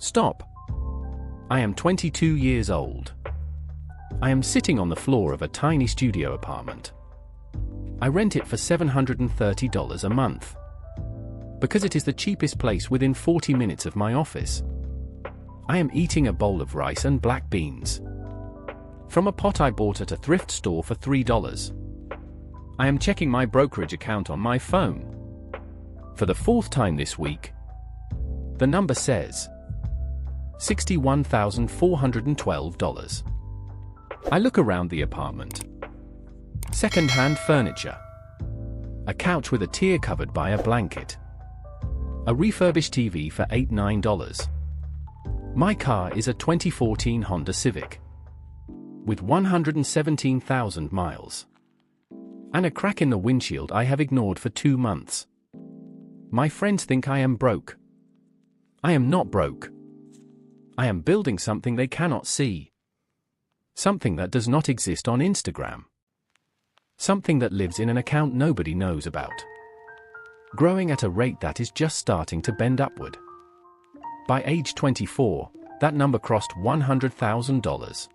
Stop. I am 22 years old. I am sitting on the floor of a tiny studio apartment. I rent it for $730 a month. Because it is the cheapest place within 40 minutes of my office. I am eating a bowl of rice and black beans. From a pot I bought at a thrift store for $3. I am checking my brokerage account on my phone. For the fourth time this week. The number says $61,412. I look around the apartment. Second-hand furniture. A couch with a tear covered by a blanket. A refurbished TV for $9. My car is a 2014 Honda Civic. With 117,000 miles. And a crack in the windshield I have ignored for 2 months. My friends think I am broke. I am not broke. I am building something they cannot see. Something that does not exist on Instagram. Something that lives in an account nobody knows about. Growing at a rate that is just starting to bend upward. By age 24, that number crossed $100,000.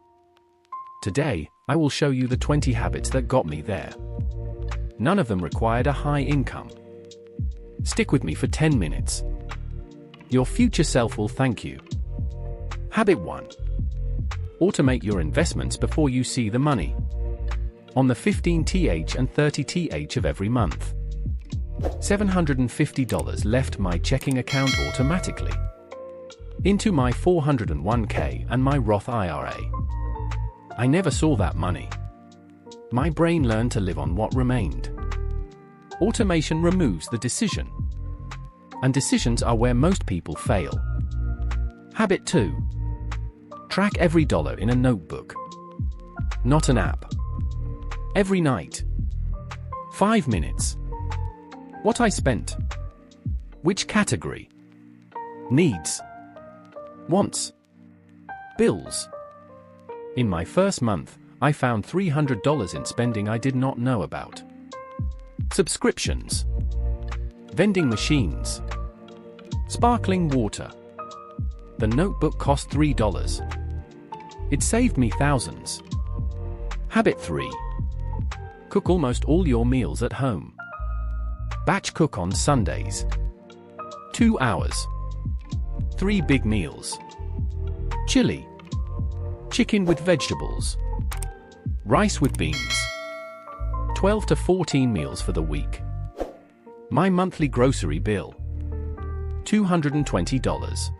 Today, I will show you the 20 habits that got me there. None of them required a high income. Stick with me for 10 minutes. Your future self will thank you. Habit 1. Automate your investments before you see the money. On the 15th and 30th of every month. $750 left my checking account automatically. Into my 401k and my Roth IRA. I never saw that money. My brain learned to live on what remained. Automation removes the decision. And decisions are where most people fail. Habit 2. Track every dollar in a notebook. Not an app. Every night. 5 minutes. What I spent. Which category? Needs. Wants. Bills. In my first month, I found $300 in spending I did not know about. Subscriptions. Vending machines. Sparkling water. The notebook cost $3. It saved me thousands. Habit 3. Cook almost all your meals at home. Batch cook on Sundays. 2 hours. 3 big meals. Chili. Chicken with vegetables. Rice with beans. 12 to 14 meals for the week. My monthly grocery bill. $220.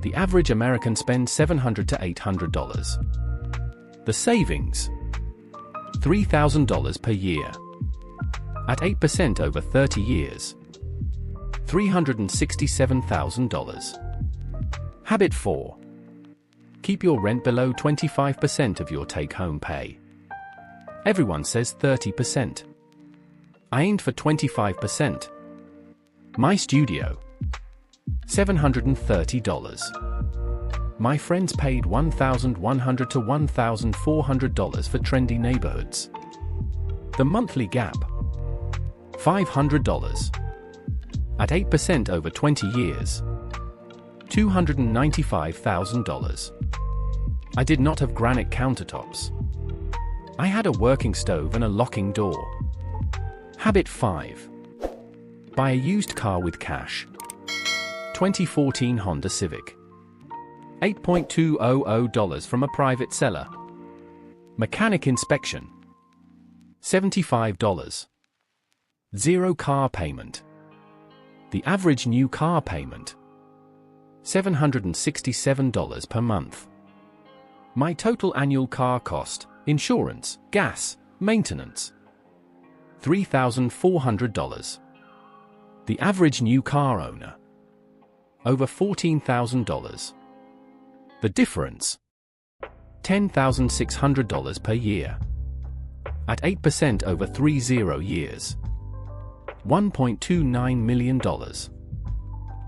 The average American spends $700 to $800. The savings. $3,000 per year. At 8% over 30 years. $367,000. Habit 4. Keep your rent below 25% of your take-home pay. Everyone says 30%. I aimed for 25%. My studio. $730. My friends paid $1,100 to $1,400 for trendy neighborhoods. The monthly gap. $500. At 8% over 20 years. $295,000. I did not have granite countertops. I had a working stove and a locking door. Habit 5. Buy a used car with cash. 2014 Honda Civic. $8,200 from a private seller. Mechanic inspection. $75. Zero car payment. The average new car payment. $767 per month. My total annual car cost, insurance, gas, maintenance. $3,400. The average new car owner. Over $14,000. The difference. $10,600 per year. At 8% over 30 years. $1.29 million.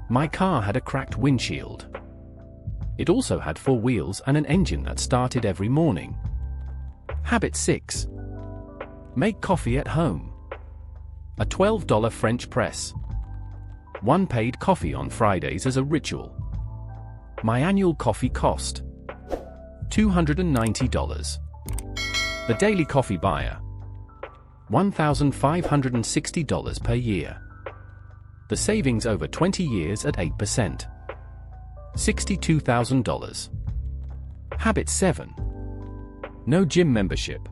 My car had a cracked windshield. It also had 4 wheels and an engine that started every morning. Habit 6. Make coffee at home. A $12 French press. 1 paid coffee on Fridays as a ritual. My annual coffee cost $290. The daily coffee buyer $1,560 per year. The savings over 20 years at 8%. $62,000. Habit 7. No gym membership.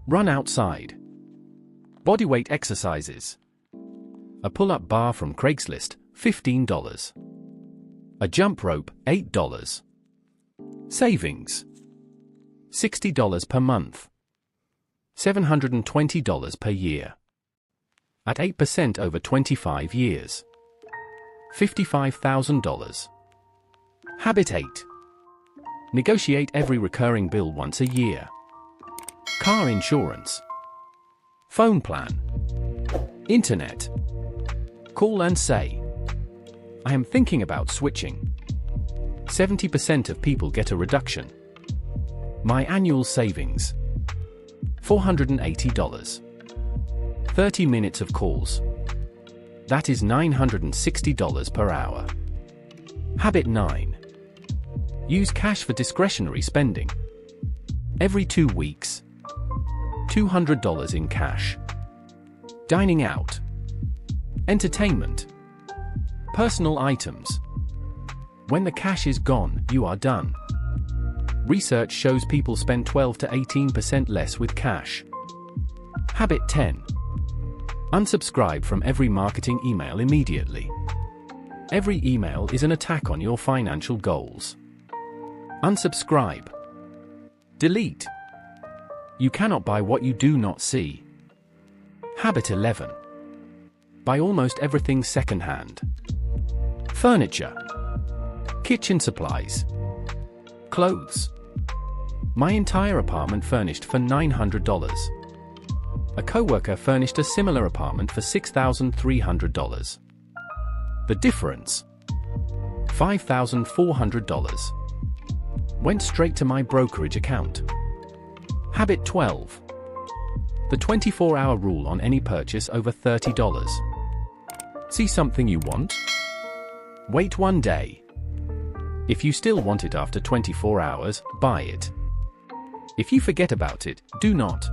Run outside. Bodyweight exercises. A pull-up bar from Craigslist, $15. A jump rope, $8. Savings. $60 per month. $720 per year. At 8% over 25 years. $55,000. Habit 8. Negotiate every recurring bill once a year. Car insurance. Phone plan. Internet. Call and say, I am thinking about switching. 70% of people get a reduction. My annual savings. $480. 30 minutes of calls. That is $960 per hour. Habit 9. Use cash for discretionary spending. Every 2 weeks. $200 in cash. Dining out. Entertainment. Personal items. When the cash is gone, you are done. Research shows people spend 12 to 18% less with cash. Habit 10. Unsubscribe from every marketing email immediately. Every email is an attack on your financial goals. Unsubscribe. Delete. You cannot buy what you do not see. Habit 11. Buy almost everything secondhand. Furniture. Kitchen supplies. Clothes. My entire apartment furnished for $900. A coworker furnished a similar apartment for $6,300. The difference, $5,400, went straight to my brokerage account. Habit 12. The 24-hour rule on any purchase over $30. See something you want? Wait 1 day. If you still want it after 24 hours, buy it. If you forget about it, do not.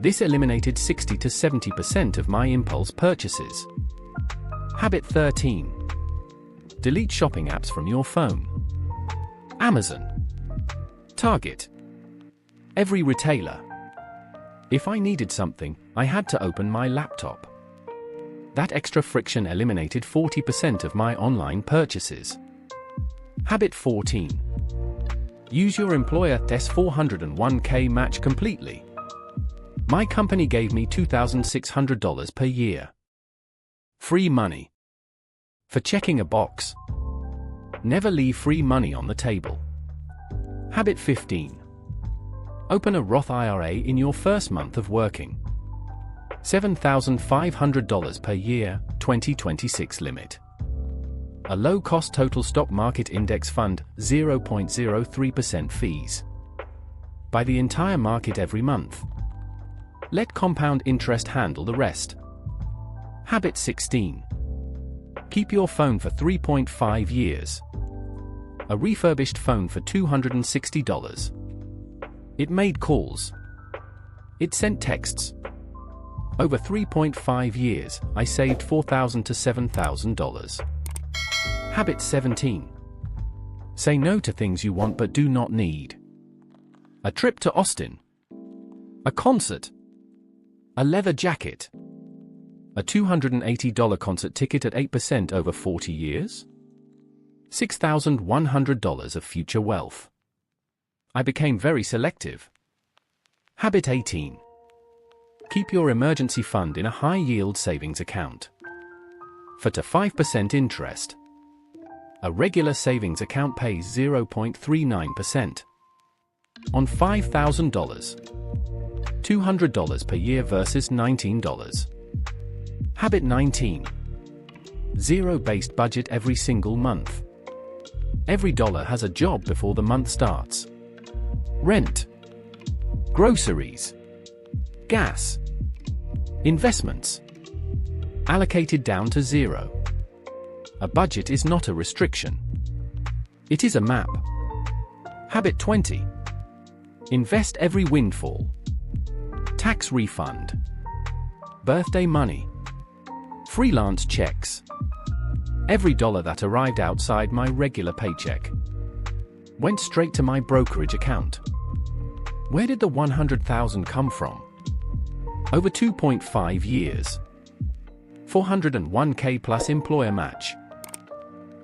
This eliminated 60 to 70% of my impulse purchases. Habit 13. Delete shopping apps from your phone. Amazon. Target. Every retailer. If I needed something, I had to open my laptop. That extra friction eliminated 40% of my online purchases. Habit 14. Use your employer's 401k match completely. My company gave me $2,600 per year. Free money. For checking a box. Never leave free money on the table. Habit 15. Open a Roth IRA in your first month of working. $7,500 per year, 2026 limit. A low-cost total stock market index fund, 0.03% fees. Buy the entire market every month. Let compound interest handle the rest. Habit 16. Keep your phone for 3.5 years. A refurbished phone for $260. It made calls. It sent texts. Over 3.5 years, I saved $4,000 to $7,000. Habit 17. Say no to things you want but do not need. A trip to Austin. A concert. A leather jacket. A $280 concert ticket at 8% over 40 years? $6,100 of future wealth. I became very selective. Habit 18. Keep your emergency fund in a high-yield savings account. For to 5% interest. A regular savings account pays 0.39%. On $5,000. $200 per year versus $19. Habit 19. Zero-based budget every single month. Every dollar has a job before the month starts. Rent. Groceries. Gas. Investments. Allocated down to zero. A budget is not a restriction. It is a map. Habit 20. Invest every windfall. Tax refund. Birthday money. Freelance checks. Every dollar that arrived outside my regular paycheck went straight to my brokerage account. Where did the 100,000 come from? Over 2.5 years. 401k plus employer match.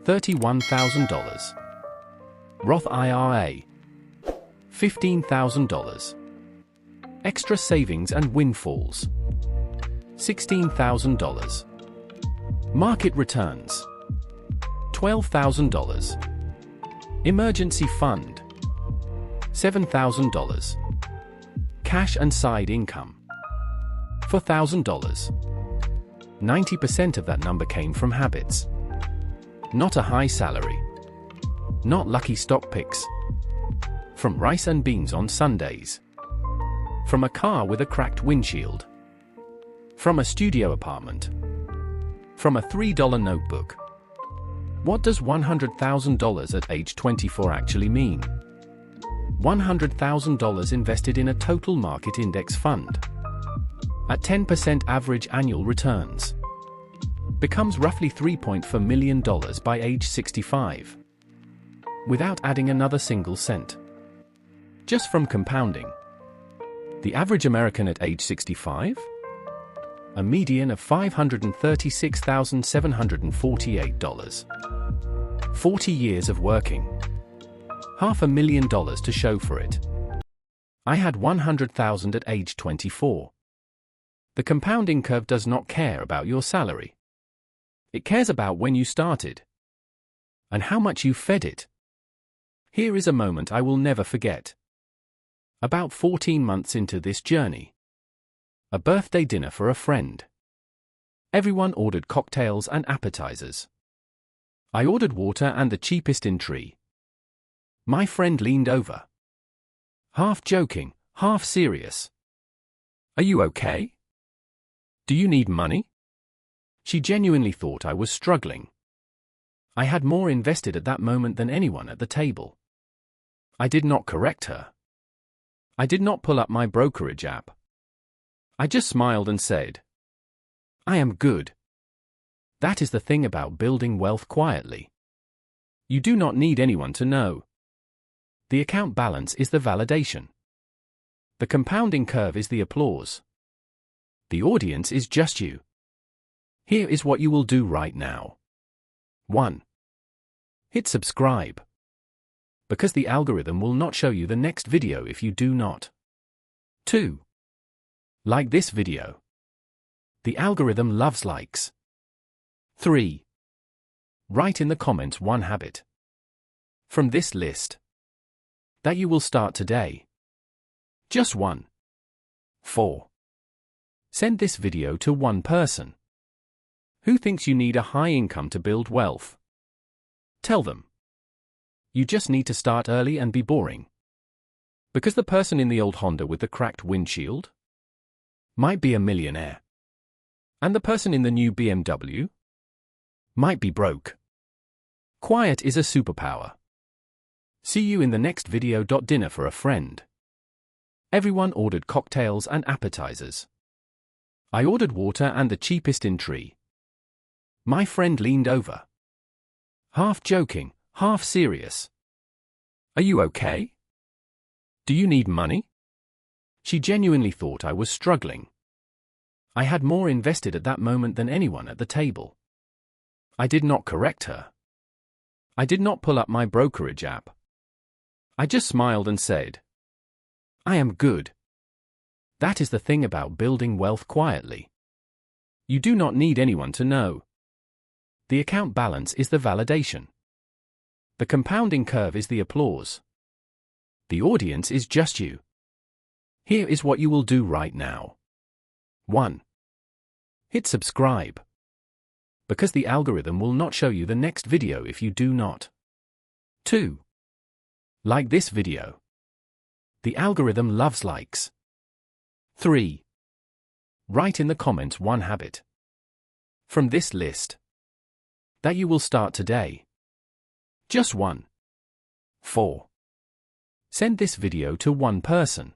$31,000. Roth IRA. $15,000. Extra savings and windfalls. $16,000. Market returns. $12,000. Emergency fund. $7,000. Cash and side income. $4,000. 90% of that number came from habits. Not a high salary. Not lucky stock picks. From rice and beans on Sundays. From a car with a cracked windshield. From a studio apartment. From a $3 notebook. What does $100,000 at age 24 actually mean? $100,000 invested in a total market index fund at 10% average annual returns becomes roughly $3.4 million by age 65, without adding another single cent. Just from compounding. The average American at age 65? A median of $536,748. 40 years of working. $500,000 to show for it. I had $100,000 at age 24. The compounding curve does not care about your salary. It cares about when you started and how much you fed it. Here is a moment I will never forget. About 14 months into this journey. A birthday dinner for a friend. Everyone ordered cocktails and appetizers. I ordered water and the cheapest in tree. My friend leaned over. Half joking, half serious. Are you okay? Do you need money? She genuinely thought I was struggling. I had more invested at that moment than anyone at the table. I did not correct her. I did not pull up my brokerage app. I just smiled and said, I am good. That is the thing about building wealth quietly. You do not need anyone to know. The account balance is the validation. The compounding curve is the applause. The audience is just you. Here is what you will do right now. 1. Hit subscribe. Because the algorithm will not show you the next video if you do not. 2. Like this video. The algorithm loves likes. 3. Write in the comments one habit from this list that you will start today. Just one. 4. Send this video to one person who thinks you need a high income to build wealth. Tell them. You just need to start early and be boring. Because the person in the old Honda with the cracked windshield might be a millionaire. And the person in the new BMW might be broke. Quiet is a superpower. See you in the next video. Dinner for a friend. Everyone ordered cocktails and appetizers. I ordered water and the cheapest in tree. My friend leaned over. Half joking, half serious. Are you okay? Do you need money? She genuinely thought I was struggling. I had more invested at that moment than anyone at the table. I did not correct her. I did not pull up my brokerage app. I just smiled and said, I am good. That is the thing about building wealth quietly. You do not need anyone to know. The account balance is the validation. The compounding curve is the applause. The audience is just you. Here is what you will do right now. 1. Hit subscribe. Because the algorithm will not show you the next video if you do not. 2. Like this video. The algorithm loves likes. 3. Write in the comments one habit from this list that you will start today. Just one. 4. Send this video to one person.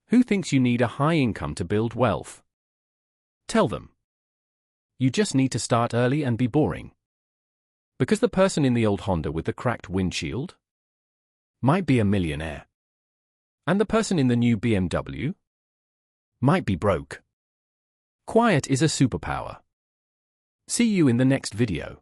Who thinks you need a high income to build wealth? Tell them. You just need to start early and be boring. Because the person in the old Honda with the cracked windshield might be a millionaire. And the person in the new BMW might be broke. Quiet is a superpower. See you in the next video.